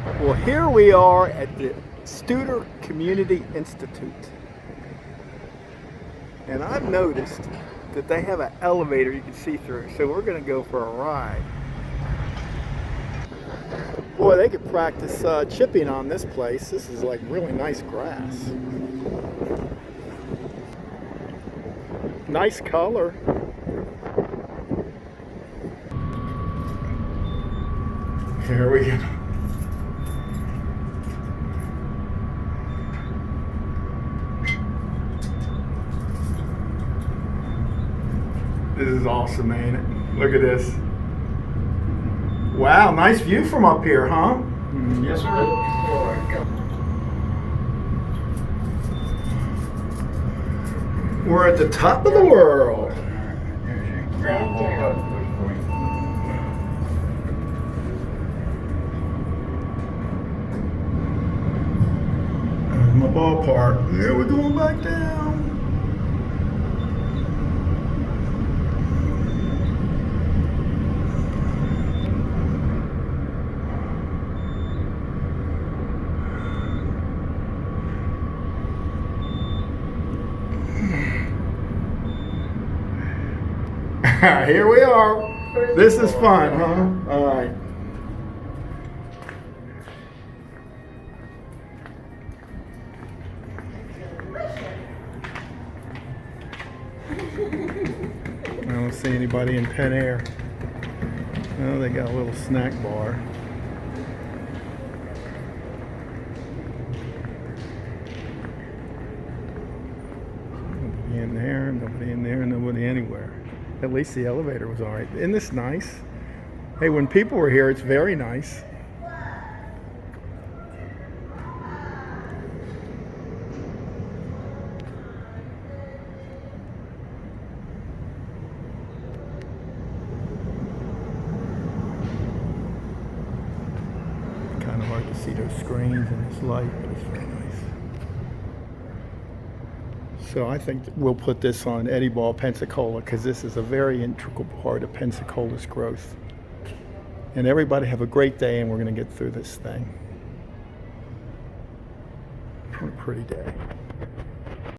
Well, here we are at the STUDER Community Institute. And I've noticed that they have an elevator you can see through, so we're going to go for a ride. Boy, they could practice chipping on this place. This is like really nice grass. Nice color. Here we go. This is awesome, ain't it? Look at this. Wow, nice view from up here, huh? Yes, sir. We're at the top of the world. There's my ballpark. Yeah, we're going back down. Here we are. This is fun, huh? All right. I don't see anybody in Pen Air. Oh, they got a little snack bar. Nobody in there, nobody in there, nobody anywhere. At least the elevator was all right. Isn't this nice? Hey, when people were here, it's very nice. Kind of hard to see those screens and this light, but it's very nice. So I think we'll put this on Eddie Ball, Pensacola, because this is a very integral part of Pensacola's growth. And everybody have a great day, and we're going to get through this thing. What a pretty day.